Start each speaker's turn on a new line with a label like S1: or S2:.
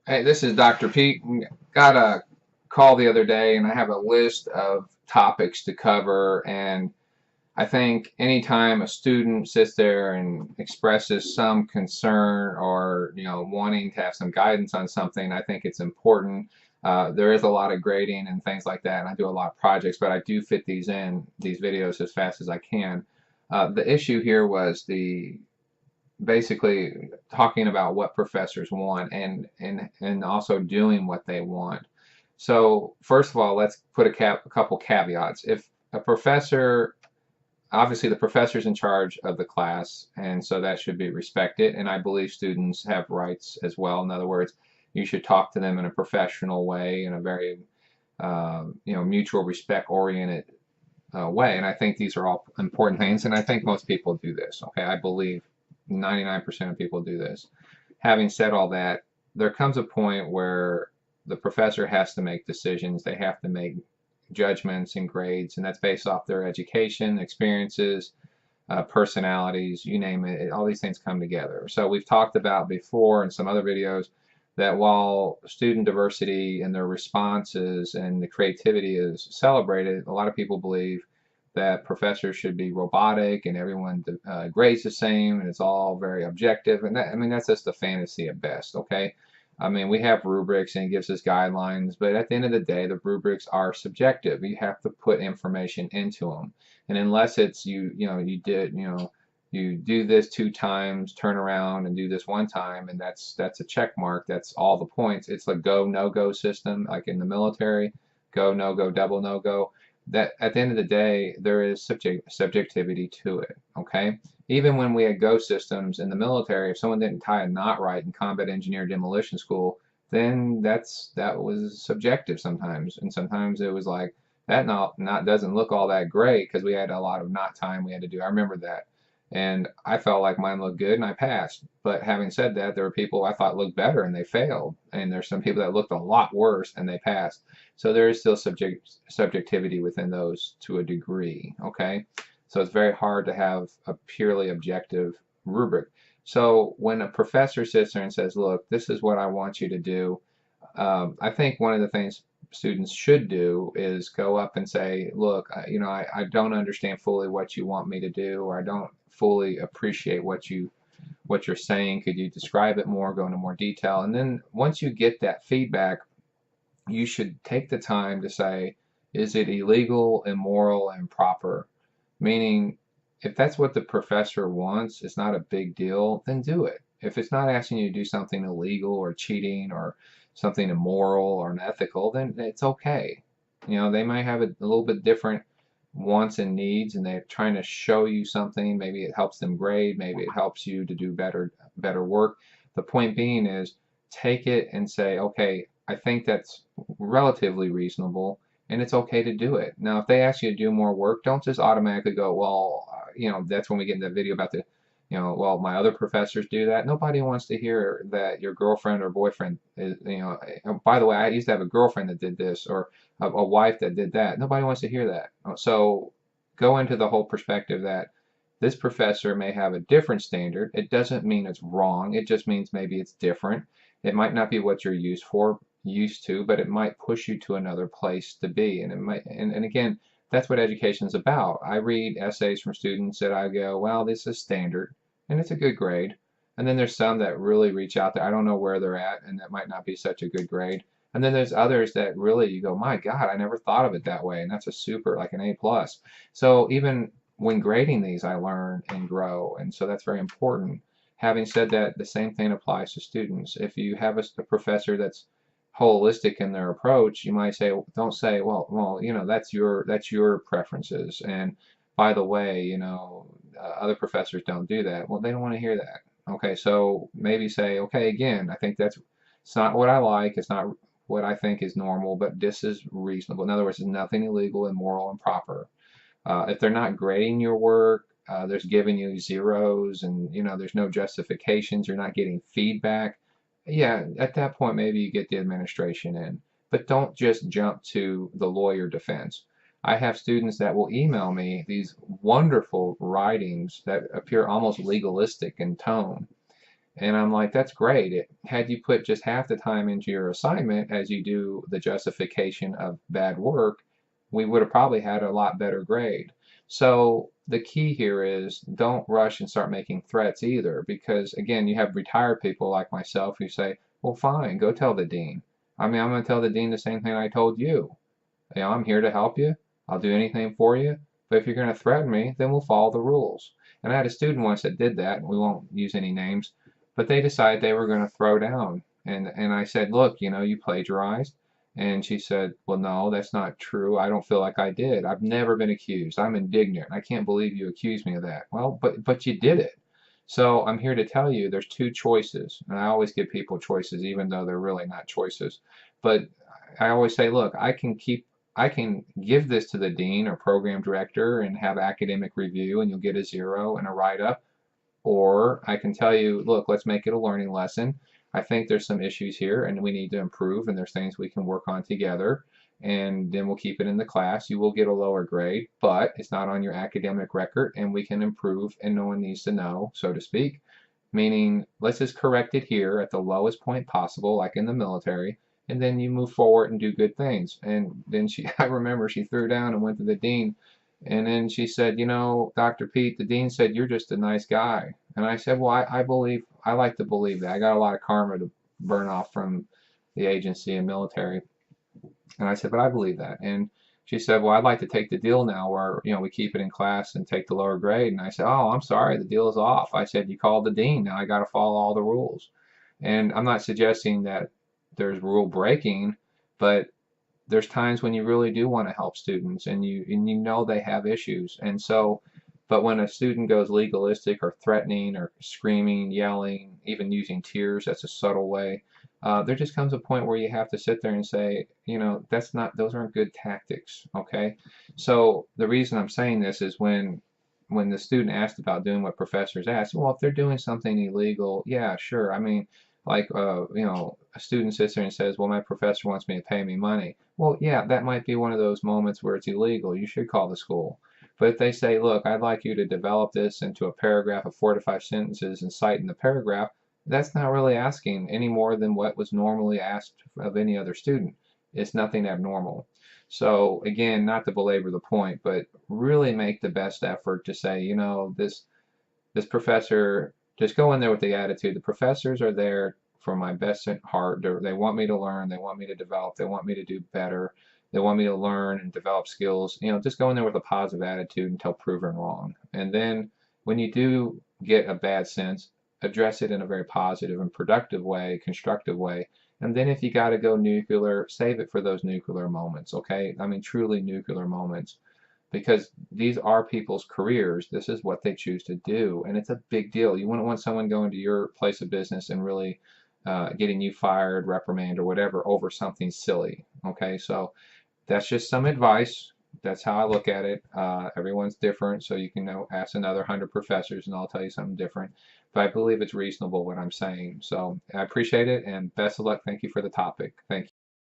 S1: Hey, this is Dr. Pete. Got a call the other day, and I have a list of topics to cover. And I think anytime a student sits there and expresses some concern or wanting to have some guidance on something, I think it's important. There is a lot of grading and things like that, and I do a lot of projects, but I do fit these videos as fast as I can. The issue here was the basically talking about what professors want and also doing what they want. So first of all, let's put a couple caveats. If a professor, obviously the professor's in charge of the class, and so that should be respected. And I believe students have rights as well. In other words, you should talk to them in a professional way, in a very mutual respect oriented way. And I think these are all important things. And I think most people do this. Okay, I believe 99% of people do this. Having said all that, there comes a point where the professor has to make decisions. They have to make judgments and grades, and that's based off their education, experiences, personalities, you name it. All these things come together. So we've talked about before in some other videos that while student diversity and their responses and the creativity is celebrated, a lot of people believe that professors should be robotic and everyone grades the same and it's all very objective. And that, I mean, that's just a fantasy at best, okay? I mean, we have rubrics and it gives us guidelines, but at the end of the day, the rubrics are subjective. You have to put information into them. And unless it's you do this 2 times, turn around and do this 1 time, and that's a check mark. That's all the points. It's a go no go system, like in the military, go no go double no go. That at the end of the day, there is subjectivity to it. Okay, even when we had go systems in the military, if someone didn't tie a knot right in combat engineer demolition school, then that was subjective sometimes, and sometimes it was like that knot doesn't look all that great because we had a lot of knot time we had to do. I remember that. And I felt like mine looked good and I passed. But having said that, there were people I thought looked better and they failed. And there's some people that looked a lot worse and they passed. So there is still subjectivity within those to a degree. Okay. So it's very hard to have a purely objective rubric. So when a professor sits there and says, look, this is what I want you to do, I think one of the things students should do is go up and say, look, I don't understand fully what you want me to do, or I don't fully appreciate what you're saying. Could you describe it more, go into more detail? And then once you get that feedback, you should take the time to say, is it illegal, immoral, improper? Meaning, if that's what the professor wants, it's not a big deal, then do it. If it's not asking you to do something illegal or cheating or something immoral or unethical, then it's okay. They might have a little bit different wants and needs, and they're trying to show you something. Maybe it helps them grade, maybe it helps you to do better work. The point being is take it and say, okay, I think that's relatively reasonable and it's okay to do it. Now, if they ask you to do more work, don't just automatically go, well, that's when we get in that video about well, my other professors do that. Nobody wants to hear that your girlfriend or boyfriend is, by the way, I used to have a girlfriend that did this or a wife that did that. Nobody wants to hear that. So go into the whole perspective that this professor may have a different standard. It doesn't mean it's wrong. It just means maybe it's different. It might not be what you're used to, but it might push you to another place to be. And it might, and again, that's what education is about. I read essays from students that I go, well, this is standard, and it's a good grade. And then there's some that really reach out there. I don't know where they're at, and that might not be such a good grade. And then there's others that really you go, my God, I never thought of it that way, and that's a super, like an A plus. So even when grading these, I learn and grow, and so that's very important. Having said that, the same thing applies to students. If you have a professor that's holistic in their approach, you might say, don't say, well, that's your preferences, and by the way, other professors don't do that. Well, they don't want to hear that. Okay, so maybe say, okay, again, I think it's not what I like, it's not what I think is normal, but this is reasonable. In other words, there's nothing illegal, immoral, improper. If they're not grading your work, there's giving you zeros and there's no justifications, you're not getting feedback. Yeah, at that point maybe you get the administration in. But don't just jump to the lawyer defense. I have students that will email me these wonderful writings that appear almost legalistic in tone. And I'm like, that's great. Had you put just half the time into your assignment as you do the justification of bad work, we would have probably had a lot better grade. So the key here is don't rush and start making threats either, because again, you have retired people like myself who say, well, fine, go tell the dean. I mean, I'm going to tell the dean the same thing I told you. I'm here to help you. I'll do anything for you. But if you're going to threaten me, then we'll follow the rules. And I had a student once that did that. We won't use any names, but they decided they were going to throw down. And I said, look, you plagiarized. And she said, well, no, that's not true. I don't feel like I did. I've never been accused. I'm indignant. I can't believe you accused me of that. Well, but you did it. So I'm here to tell you there's two choices. And I always give people choices, even though they're really not choices. But I always say, look, I can give this to the dean or program director and have academic review and you'll get a 0 and a write-up. Or I can tell you, look, let's make it a learning lesson. I think there's some issues here and we need to improve and there's things we can work on together. And then we'll keep it in the class. You will get a lower grade, but it's not on your academic record and we can improve and no one needs to know, so to speak. Meaning, let's just correct it here at the lowest point possible, like in the military, and then you move forward and do good things. And then I remember she threw down and went to the dean, and then she said, Dr. Pete, the dean said you're just a nice guy. And I said, well, I like to believe that. I got a lot of karma to burn off from the agency and military. And I said, but I believe that. And she said, well, I'd like to take the deal now where, we keep it in class and take the lower grade. And I said, oh, I'm sorry, the deal is off. I said, you called the dean. Now I got to follow all the rules. And I'm not suggesting that there's rule breaking, but there's times when you really do want to help students and you know they have issues. And so, but when a student goes legalistic or threatening or screaming, yelling, even using tears, that's a subtle way. There just comes a point where you have to sit there and say, those aren't good tactics, okay? So the reason I'm saying this is when the student asked about doing what professors asked, well, if they're doing something illegal, yeah, sure. I mean, like, a student sits there and says, well, my professor wants me to pay me money. Well, yeah, that might be one of those moments where it's illegal. You should call the school. But if they say, look, I'd like you to develop this into a paragraph of 4 to 5 sentences and cite in the paragraph, that's not really asking any more than what was normally asked of any other student. It's nothing abnormal. So again, not to belabor the point, but really make the best effort to say, this professor, just go in there with the attitude. The professors are there for my best at heart. They want me to learn. They want me to develop. They want me to do better. They want me to learn and develop skills. Just go in there with a positive attitude until proven wrong. And then when you do get a bad sense, address it in a very positive and productive way, constructive way. And then if you got to go nuclear, save it for those nuclear moments, okay? I mean, truly nuclear moments, because these are people's careers. This is what they choose to do, and it's a big deal. You wouldn't want someone going to your place of business and really getting you fired, reprimanded, or whatever over something silly, okay? So that's just some advice. That's how I look at it. Everyone's different, so you can ask another 100 professors and I'll tell you something different. But I believe it's reasonable what I'm saying. So I appreciate it and best of luck. Thank you for the topic. Thank you.